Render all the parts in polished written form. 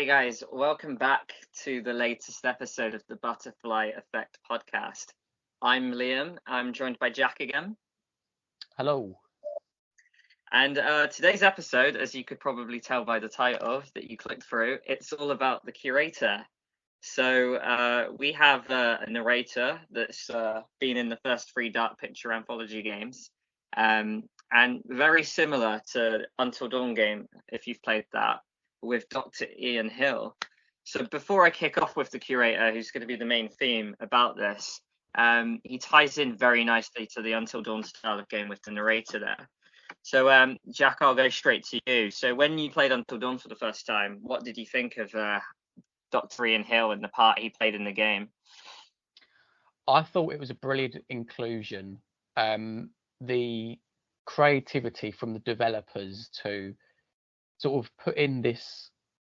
Hey guys, welcome back to the latest episode of the Butterfly Effect podcast. I'm Liam. I'm joined by Jack again. Hello. And today's episode, as you could probably tell by the title that you clicked through, it's all about the Curator. So we have a narrator that's been in the first 3 Dark Picture anthology games, and very similar to Until Dawn game, if you've played that, with Dr. Ian Hill. So before I kick off with the Curator, who's going to be the main theme about this, he ties in very nicely to the Until Dawn style of game with the narrator there. So Jack, I'll go straight to you. So when you played Until Dawn for the first time, what did you think of Dr. Ian Hill and the part he played in the game? I thought it was a brilliant inclusion. The creativity from the developers to sort of put in this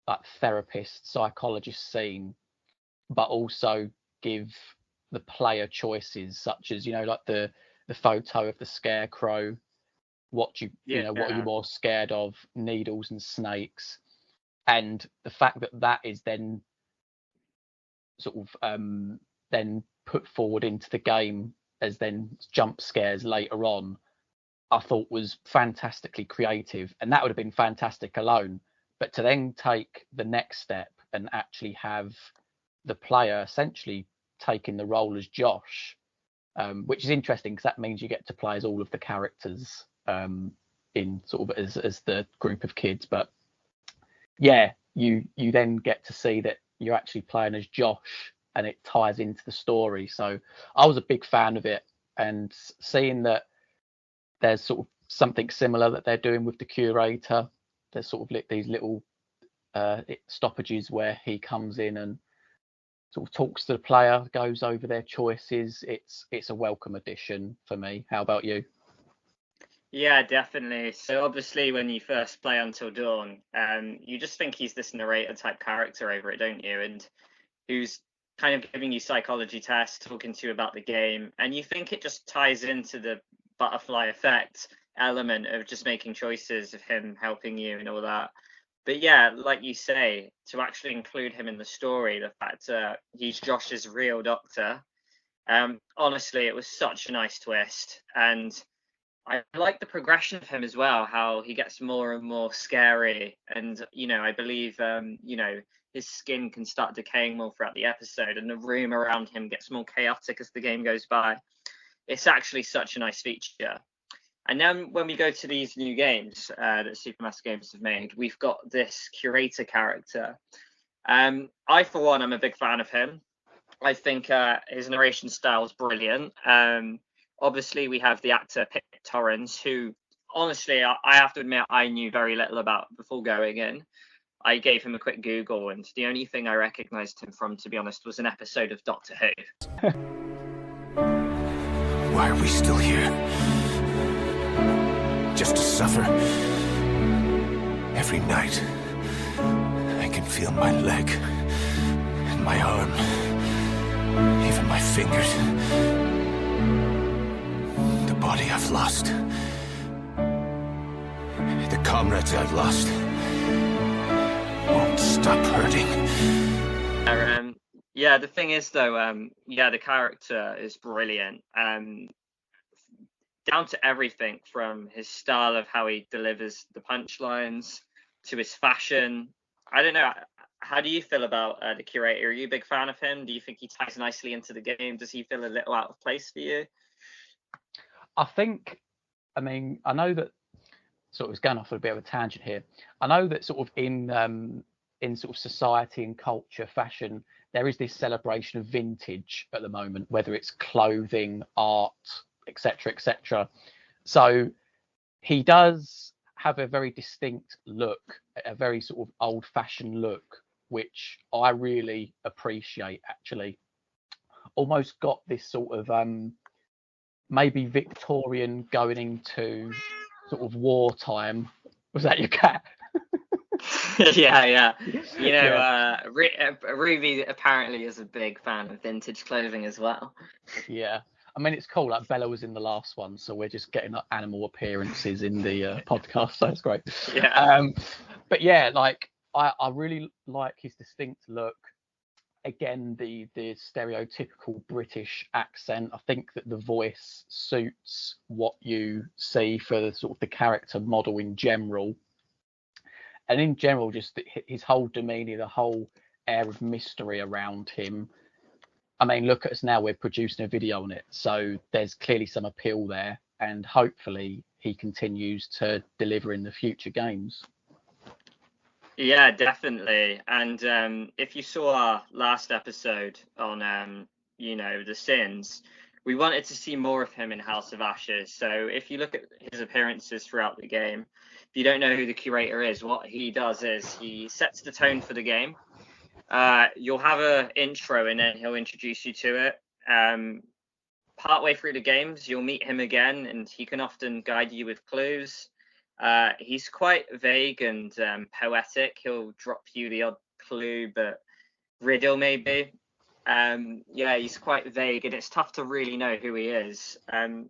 like therapist, psychologist scene, but also give the player choices such as, like the photo of the scarecrow, what are you more scared of, needles and snakes, and the fact that is then sort of then put forward into the game as then jump scares later on, I thought was fantastically creative, and that would have been fantastic alone. But to then take the next step and actually have the player essentially taking the role as Josh, which is interesting because that means you get to play as all of the characters in sort of as the group of kids. But yeah, you then get to see that you're actually playing as Josh, and it ties into the story. So I was a big fan of it, and seeing that there's sort of something similar that they're doing with the Curator. There's sort of these little stoppages where he comes in and sort of talks to the player, goes over their choices. It's a welcome addition for me. How about you? Yeah, definitely. So obviously when you first play Until Dawn, you just think he's this narrator type character over it, don't you? And who's kind of giving you psychology tests, talking to you about the game, and you think it just ties into the butterfly effect element of just making choices, of him helping you and all that. But yeah, like you say, to actually include him in the story, the fact he's Josh's real doctor, honestly, it was such a nice twist. And I like the progression of him as well, how he gets more and more scary. And, I believe, his skin can start decaying more throughout the episode, and the room around him gets more chaotic as the game goes by. It's actually such a nice feature. And then when we go to these new games that Supermassive Games have made, we've got this Curator character. I, for one, I'm a big fan of him. I think his narration style is brilliant. Obviously, we have the actor Pip Torrens, who, honestly, I have to admit, I knew very little about before going in. I gave him a quick Google, and the only thing I recognised him from, to be honest, was an episode of Doctor Who. Why are we still here? Just to suffer? Every night, I can feel my leg, and my arm, even my fingers. The body I've lost. The comrades I've lost. Won't stop hurting. Yeah, the thing is, though, the character is brilliant. Down to everything from his style of how he delivers the punchlines to his fashion. I don't know. How do you feel about the Curator? Are you a big fan of him? Do you think he ties nicely into the game? Does he feel a little out of place for you? I know that sort of it's going off on a bit of a tangent here. I know that sort of in sort of society and culture, fashion, there is this celebration of vintage at the moment, whether it's clothing, art, etc., etc. So he does have a very distinct look, a very sort of old-fashioned look, which I really appreciate. Actually, almost got this sort of maybe Victorian going into sort of wartime. Was that your cat? Yeah. Ruby apparently is a big fan of vintage clothing as well. Yeah. I mean, it's cool. Like Bella was in the last one, so we're just getting animal appearances in the podcast, so it's great. Yeah. But yeah, like I really like his distinct look. Again, the stereotypical British accent. I think that the voice suits what you see for the sort of the character model in general. And in general, just his whole demeanour, the whole air of mystery around him. I mean, look at us now, we're producing a video on it. So there's clearly some appeal there. And hopefully he continues to deliver in the future games. Yeah, definitely. And if you saw our last episode on, the sins, we wanted to see more of him in House of Ashes. So if you look at his appearances throughout the game, if you don't know who the curator is, what he does is he sets the tone for the game. You'll have an intro and then he'll introduce you to it. Partway through the games, you'll meet him again and he can often guide you with clues. He's quite vague and poetic. He'll drop you the odd clue, but riddle maybe. He's quite vague and it's tough to really know who he is. And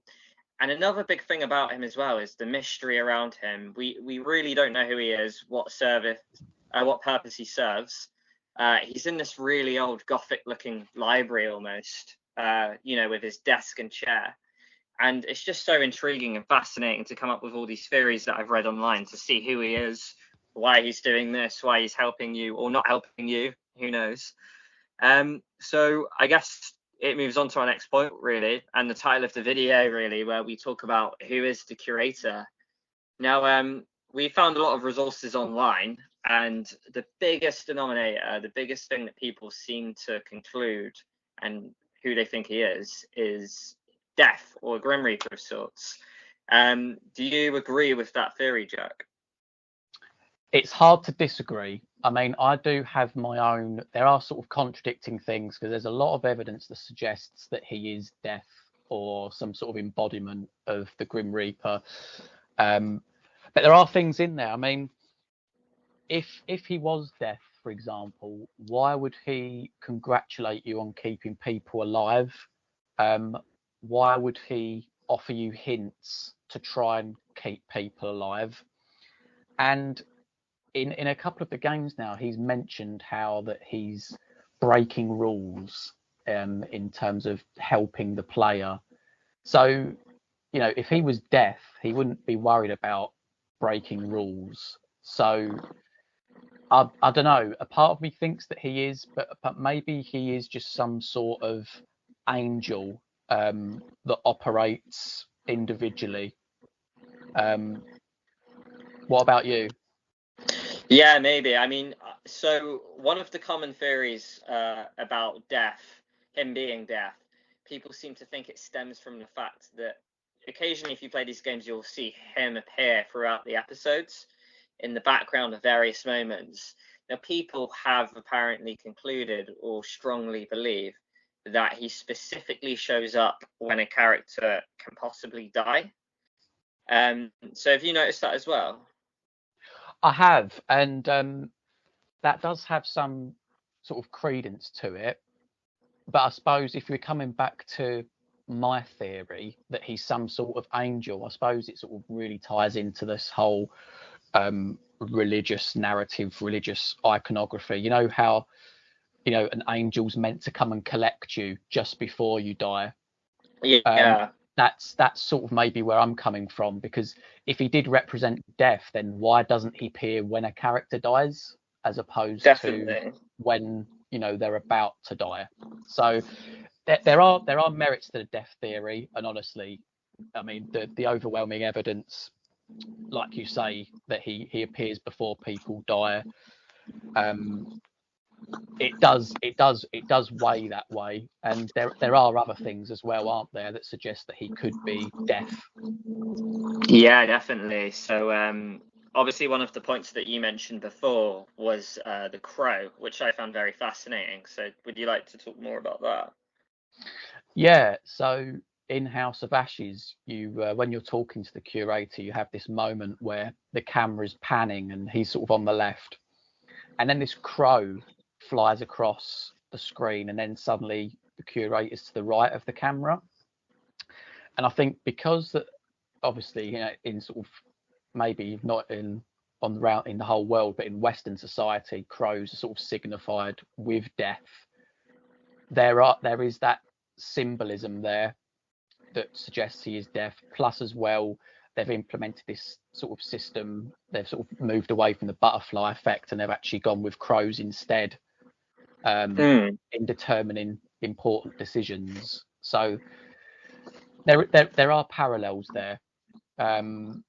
another big thing about him as well is the mystery around him. We really don't know who he is, what purpose he serves. He's in this really old Gothic-looking library almost, with his desk and chair. And it's just so intriguing and fascinating to come up with all these theories that I've read online to see who he is, why he's doing this, why he's helping you or not helping you, who knows. So I guess it moves on to our next point, really, and the title of the video, really, where we talk about who is the curator. Now, we found a lot of resources online, and the biggest denominator, the biggest thing that people seem to conclude and who they think he is death or a Grim Reaper of sorts. Do you agree with that theory, Jack? It's hard to disagree. I mean, I do have my own. There are sort of contradicting things because there's a lot of evidence that suggests that he is death or some sort of embodiment of the Grim Reaper. But there are things in there. I mean, if he was death, for example, why would he congratulate you on keeping people alive? Why would he offer you hints to try and keep people alive? And in a couple of the games now, he's mentioned how that he's breaking rules in terms of helping the player. So, if he was death, he wouldn't be worried about breaking rules. So I don't know. A part of me thinks that he is, but maybe he is just some sort of angel that operates individually. What about you? Yeah, maybe. I mean, so one of the common theories about death, him being death, people seem to think it stems from the fact that occasionally if you play these games, you'll see him appear throughout the episodes in the background of various moments. Now, people have apparently concluded or strongly believe that he specifically shows up when a character can possibly die. So have you noticed that as well? I have, and that does have some sort of credence to it. But I suppose if we're coming back to my theory that he's some sort of angel, I suppose it sort of really ties into this whole religious narrative, religious iconography. You know how an angel's meant to come and collect you just before you die. Yeah. That's sort of maybe where I'm coming from, because if he did represent death, then why doesn't he appear when a character dies as opposed to when they're about to die? So there are merits to the death theory, and honestly, I mean the overwhelming evidence, like you say, that he appears before people die. It does weigh that way, and there are other things as well, aren't there, that suggest that he could be death. Yeah, definitely. So obviously one of the points that you mentioned before was the crow, which I found very fascinating. So would you like to talk more about that? Yeah, so in House of Ashes, you when you're talking to the curator, you have this moment where the camera's panning and he's sort of on the left, and then this crow flies across the screen, and then suddenly the curator's to the right of the camera. And I think because that, obviously, in sort of maybe not in in the whole world, but in Western society, crows are sort of signified with death. There is that symbolism there that suggests he is deaf. Plus, as well, they've implemented this sort of system. They've sort of moved away from the butterfly effect, and they've actually gone with crows instead in determining important decisions. So there are parallels there, and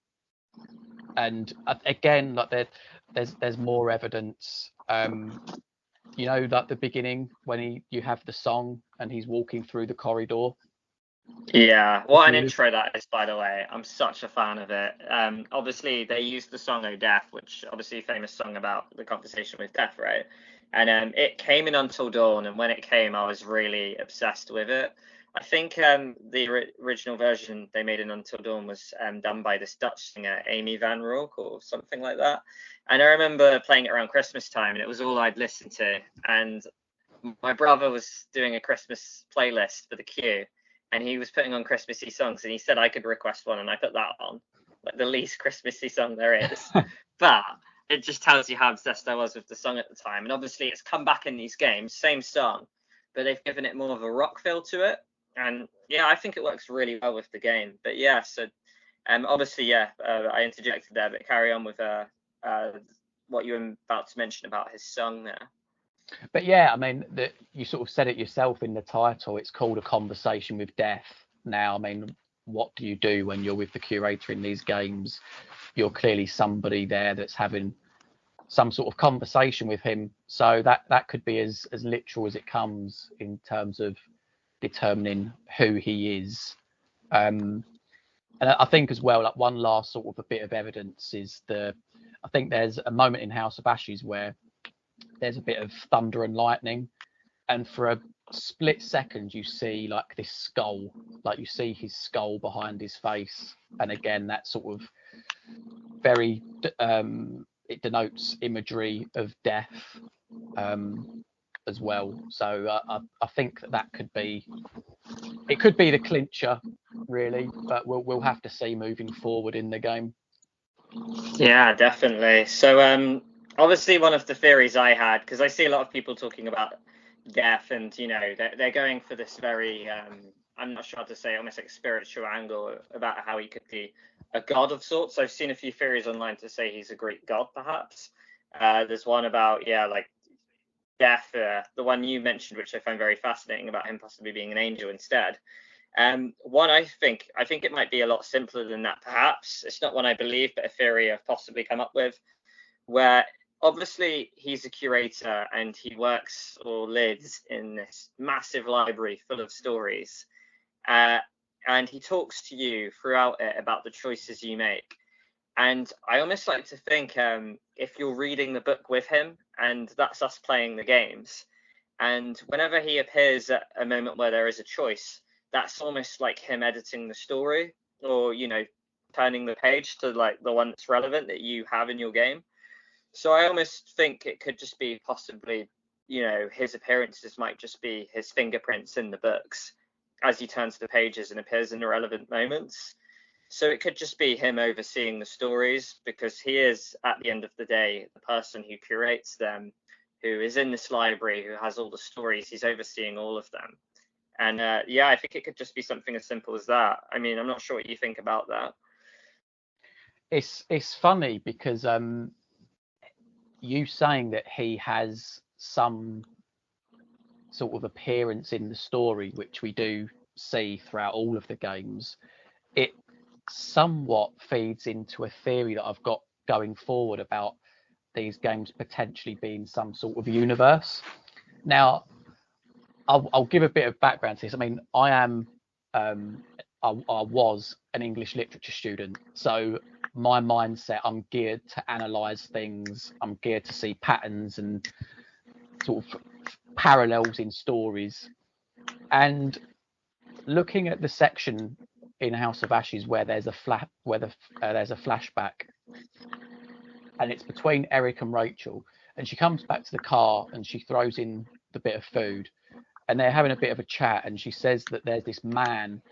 again, like there's more evidence. You know, that the beginning when you have the song and he's walking through the corridor. Yeah, what an intro that is, by the way. I'm such a fan of it. Obviously, they used the song "Oh Death," which obviously a famous song about the conversation with death, right? And it came in Until Dawn, and when it came, I was really obsessed with it. I think the original version they made in Until Dawn was done by this Dutch singer, Amy Van Rook, or something like that. And I remember playing it around Christmas time, and it was all I'd listen to. And my brother was doing a Christmas playlist for the queue, and he was putting on Christmassy songs, and he said I could request one, and I put that on, like the least Christmassy song there is. But it just tells you how obsessed I was with the song at the time. And obviously it's come back in these games, same song, but they've given it more of a rock feel to it. And yeah, I think it works really well with the game. But yeah, so obviously, yeah, I interjected there, but carry on with what you were about to mention about his song there. But yeah, I mean, you sort of said it yourself in the title. It's called A Conversation with Death. Now, I mean, what do you do when you're with the curator in these games? You're clearly somebody there that's having some sort of conversation with him. So that could be as literal as it comes in terms of determining who he is. And I think as well, like one last sort of a bit of evidence is I think there's a moment in House of Ashes where there's a bit of thunder and lightning, and for a split second you see like this skull, like you see his skull behind his face, and again that sort of very it denotes imagery of death as well. So I think that could be the clincher really, but we'll have to see moving forward in the game. Yeah, definitely. So obviously one of the theories I had, because I see a lot of people talking about death, and you know they're going for this very I'm not sure how to say, almost like spiritual angle about how he could be a god of sorts. I've seen a few theories online to say he's a Greek god, perhaps. There's one about like death, the one you mentioned, which I find very fascinating, about him possibly being an angel instead. One I think it might be a lot simpler than that, perhaps. It's not one I believe, but a theory I've possibly come up with, where obviously he's a curator and he works or lives in this massive library full of stories, and he talks to you throughout it about the choices you make. And I almost like to think if you're reading the book with him, and that's us playing the games, and whenever he appears at a moment where there is a choice, that's almost like him editing the story, or turning the page to like the one that's relevant that you have in your game. So I almost think it could just be possibly, his appearances might just be his fingerprints in the books as he turns the pages and appears in the relevant moments. So it could just be him overseeing the stories, because he is, at the end of the day, the person who curates them, who is in this library, who has all the stories. He's overseeing all of them. And I think it could just be something as simple as that. I mean, I'm not sure what you think about that. It's funny because you saying that he has some sort of appearance in the story, which we do see throughout all of the games, it somewhat feeds into a theory that I've got going forward about these games potentially being some sort of universe. Now, I'll give a bit of background to this. I mean, I was an English literature student, so my mindset, I'm geared to analyze things. I'm geared to see patterns and sort of parallels in stories. And looking at the section in House of Ashes where there's a there's a flashback, and it's between Eric and Rachel, and she comes back to the car and she throws in the bit of food, and they're having a bit of a chat, and she says that there's this man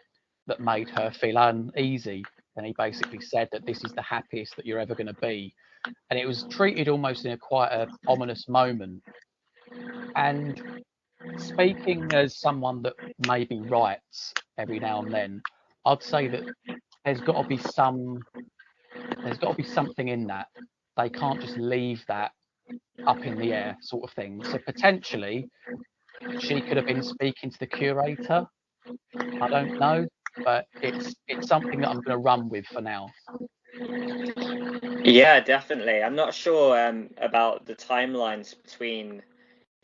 that made her feel uneasy, and he basically said that this is the happiest that you're ever going to be. and it was treated almost in a quite a ominous moment. And speaking as someone that maybe writes every now and then, I'd say that there's got to be something in that. They can't just leave that up in the air sort of thing. So potentially she could have been speaking to the curator. I don't know, but it's something that I'm going to run with for now. Yeah, definitely. I'm not sure about the timelines between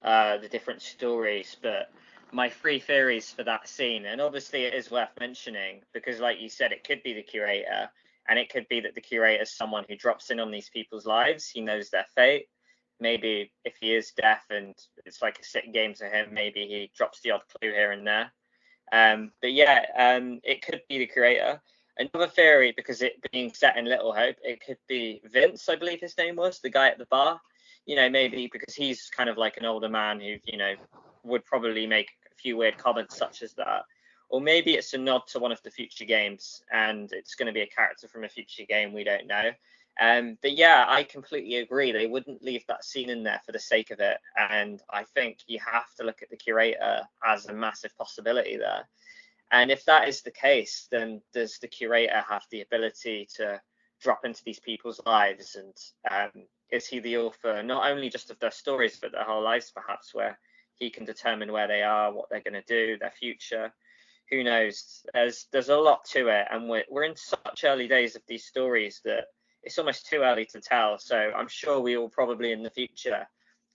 the different stories, but my three theories for that scene, and obviously it is worth mentioning because, like you said, it could be the curator, and it could be that the curator is someone who drops in on these people's lives. He knows their fate. Maybe if he is deaf and it's like a sick game to him, maybe he drops the odd clue here and there. But yeah, it could be the curator. Another theory, because it being set in Little Hope, it could be Vince, I believe his name was, the guy at the bar. You know, maybe because he's kind of like an older man who, you know, would probably make a few weird comments such as that. Or maybe it's a nod to one of the future games and it's going to be a character from a future game, we don't know. But yeah, I completely agree. They wouldn't leave that scene in there for the sake of it. And I think you have to look at the curator as a massive possibility there. And if that is the case, then does the curator have the ability to drop into these people's lives? And is he the author, not only just of their stories, but their whole lives, perhaps, where he can determine where they are, what they're going to do, their future? Who knows? There's a lot to it. And we're in such early days of these stories that it's almost too early to tell. So I'm sure we will probably in the future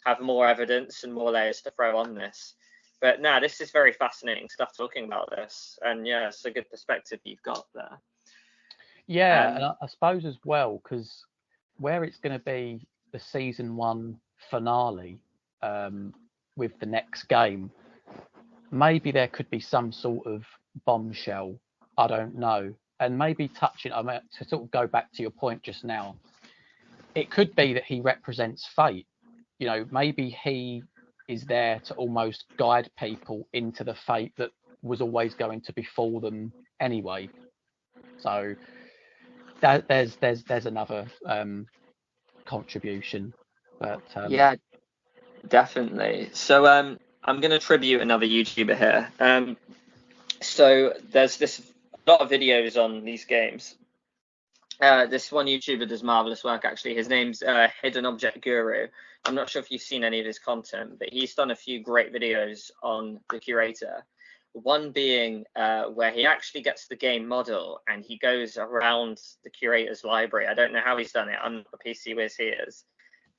have more evidence and more layers to throw on this. But no, this is very fascinating stuff talking about this. And yeah, it's a good perspective you've got there. Yeah, and I suppose as well, because where it's going to be the season 1 finale with the next game, maybe there could be some sort of bombshell. I don't know. And maybe touching, I mean, to sort of go back to your point just now, it could be that he represents fate. You know, maybe he is there to almost guide people into the fate that was always going to befall them anyway. So there's another contribution. But yeah, definitely. So I'm going to tribute another YouTuber here. So there's this a lot of videos on these games. This one YouTuber does marvelous work, actually. His name's Hidden Object Guru. I'm not sure if you've seen any of his content, but he's done a few great videos on the Curator. One being where he actually gets the game model and he goes around the Curator's library. I don't know how he's done it. I'm not a PC whiz he is.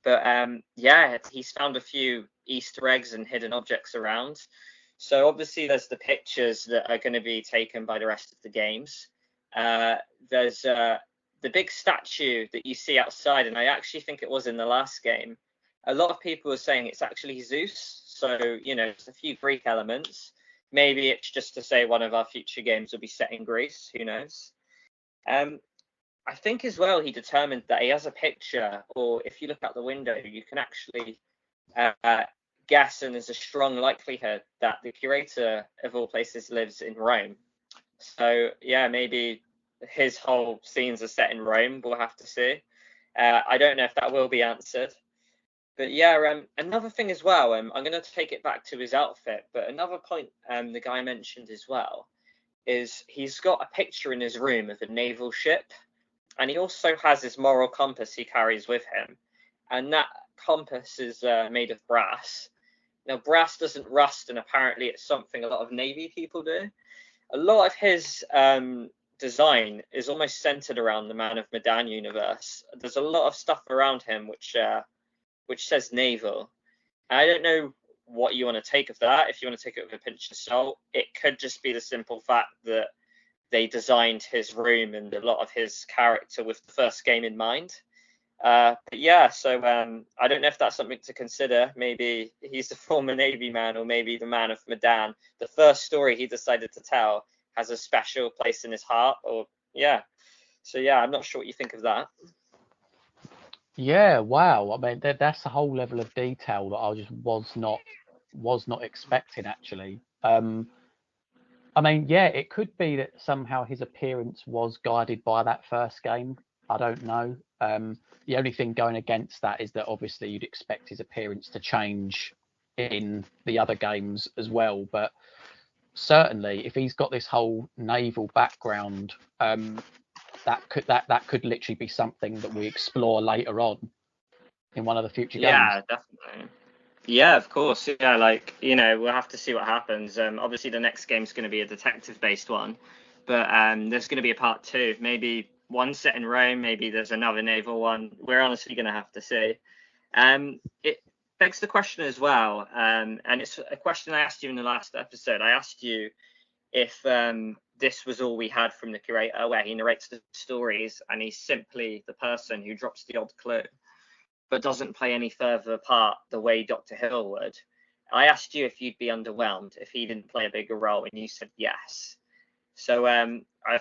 But yeah, he's found a few Easter eggs and hidden objects around. So obviously there's the pictures that are going to be taken by the rest of the games. There's the big statue that you see outside, and I actually think it was in the last game. A lot of people are saying it's actually Zeus. So, you know, it's a few Greek elements. Maybe it's just to say one of our future games will be set in Greece. Who knows? I think as well he determined that he has a picture, or if you look out the window, you can actually guess, and there's a strong likelihood that the curator of all places lives in Rome. So yeah, maybe his whole scenes are set in Rome. We'll have to see. I don't know if that will be answered. But yeah, another thing as well, I'm going to take it back to his outfit, but another point the guy mentioned as well is he's got a picture in his room of a naval ship, and he also has his moral compass he carries with him, and that compass is made of brass. Now, brass doesn't rust, and apparently it's something a lot of Navy people do. A lot of his design is almost centered around the Man of Medan universe. There's a lot of stuff around him which says naval. I don't know what you want to take of that. If you want to take it with a pinch of salt, it could just be the simple fact that they designed his room and a lot of his character with the first game in mind. But yeah, so I don't know if that's something to consider. Maybe he's the former Navy man, or maybe the Man of Medan. The first story he decided to tell has a special place in his heart, or yeah. So yeah, I'm not sure what you think of that. yeah, wow. I mean, that's a whole level of detail that I just was not expecting actually. I mean, yeah, it could be that somehow his appearance was guided by that first game. I don't know. The only thing going against that is that obviously you'd expect his appearance to change in the other games as well. But certainly, if he's got this whole naval background, that could literally be something that we explore later on in one of the future games. Yeah, definitely. Yeah, of course. Yeah, like, we'll have to see what happens. Obviously, the next game's going to be a detective-based one, but there's going to be a part 2. Maybe one set in Rome. Maybe there's another naval one. We're honestly going to have to see. It begs the question as well, and it's a question I asked you in the last episode. I asked you if this was all we had from the Curator, where he narrates the stories and he's simply the person who drops the odd clue, but doesn't play any further part the way Dr. Hill would. I asked you if you'd be underwhelmed if he didn't play a bigger role, and you said yes. So,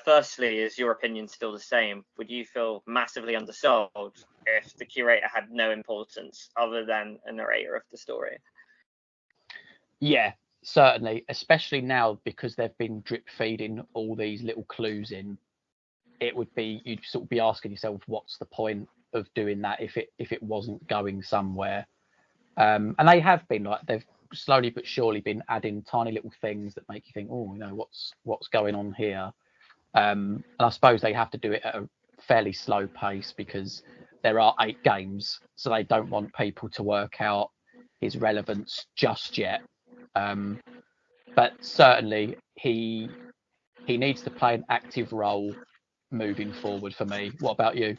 firstly, is your opinion still the same? Would you feel massively undersold if the Curator had no importance other than a narrator of the story? Yeah, certainly, especially now because they've been drip feeding all these little clues in. You'd sort of be asking yourself, what's the point of doing that if it wasn't going somewhere? And they have been, like, they've slowly but surely been adding tiny little things that make you think, oh, what's going on here? And I suppose they have to do it at a fairly slow pace because there are 8 games, so they don't want people to work out his relevance just yet. But certainly he needs to play an active role moving forward for me. What about you?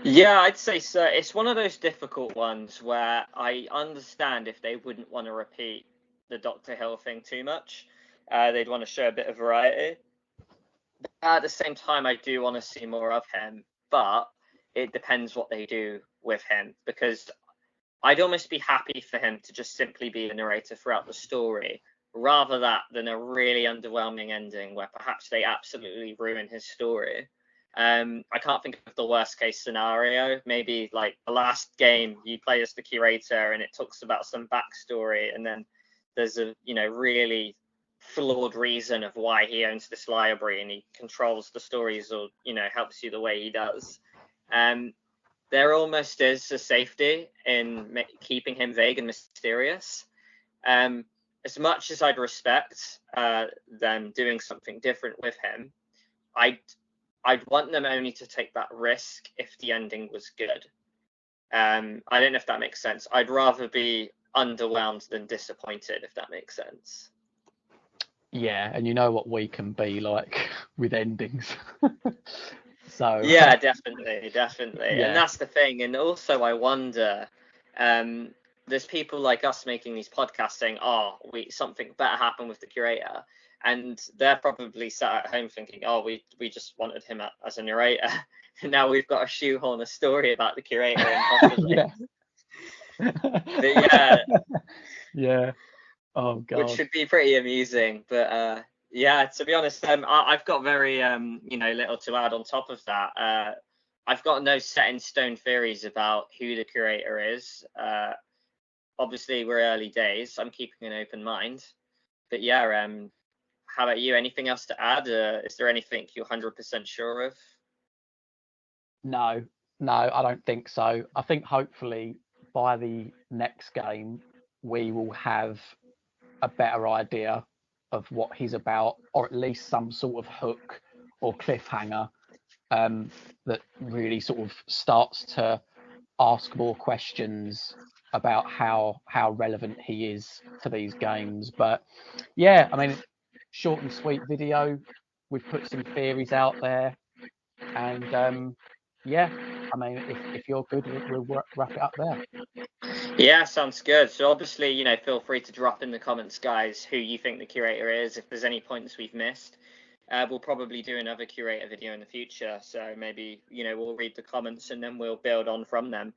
Yeah, I'd say so. It's one of those difficult ones where I understand if they wouldn't want to repeat the Dr. Hill thing too much. They'd want to show a bit of variety. At the same time, I do want to see more of him, but it depends what they do with him, because I'd almost be happy for him to just simply be a narrator throughout the story, rather than a really underwhelming ending where perhaps they absolutely ruin his story. I can't think of the worst case scenario. Maybe like the last game you play as the Curator and it talks about some backstory, and then there's a really flawed reason of why he owns this library and he controls the stories, or helps you the way he does. There almost is a safety in keeping him vague and mysterious. As much as I'd respect them doing something different with him, I'd want them only to take that risk if the ending was good. I don't know if that makes sense. I'd rather be underwhelmed than disappointed, if that makes sense. Yeah, and you know what we can be like with endings. So yeah, definitely. Yeah. And that's the thing. And also I wonder, there's people like us making these podcasts saying, something better happened with the Curator, and they're probably sat at home thinking, we just wanted him as a narrator, and now we've got to shoehorn a story about the Curator in. Yeah. But yeah. Oh god. Which should be pretty amusing. But yeah, to be honest, I've got very little to add on top of that. I've got no set in stone theories about who the Curator is. Obviously we're early days. I'm keeping an open mind. But yeah, how about you? Anything else to add? Is there anything you're 100% sure of? No, I don't think so. I think hopefully by the next game we will have a better idea of what he's about, or at least some sort of hook or cliffhanger that really sort of starts to ask more questions about how relevant he is to these games. But yeah, I mean, short and sweet video. We've put some theories out there, and yeah, I mean, if you're good, we'll wrap it up there. Yeah, sounds good. So obviously, feel free to drop in the comments, guys, who you think the Curator is. If there's any points we've missed, we'll probably do another Curator video in the future. So maybe, we'll read the comments and then we'll build on from them.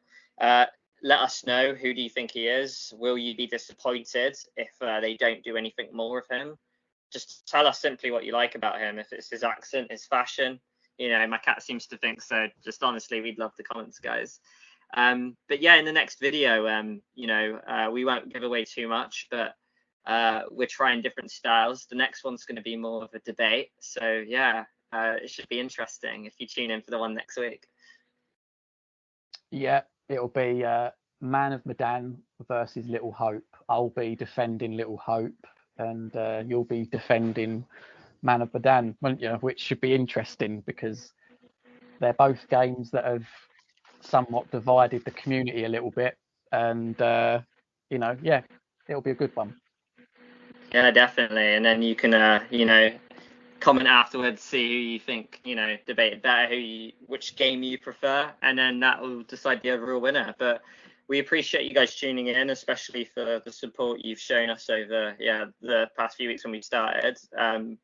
Let us know, who do you think he is? Will you be disappointed if they don't do anything more of him? Just tell us simply what you like about him. If it's his accent, his fashion, my cat seems to think so. Just honestly, we'd love the comments, guys. But yeah, in the next video, we won't give away too much, but we're trying different styles. The next one's going to be more of a debate. So yeah, it should be interesting if you tune in for the one next week. Yeah, it'll be Man of Medan versus Little Hope. I'll be defending Little Hope, and you'll be defending Man of Medan, won't you? Which should be interesting because they're both games that have somewhat divided the community a little bit, and yeah, it'll be a good one. Yeah, definitely. And then you can comment afterwards, see who you think debated better, which game you prefer, and then that will decide the overall winner. But we appreciate you guys tuning in, especially for the support you've shown us over the past few weeks when we started.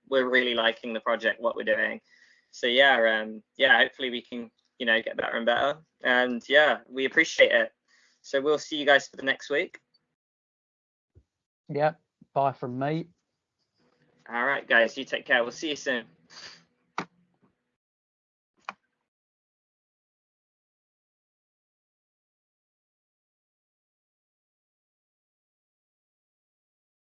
We're really liking the project, what we're doing. So hopefully we can get better and better. And we appreciate it. So we'll see you guys for the next week. Yeah, bye from me. All right, guys, you take care. We'll see you soon.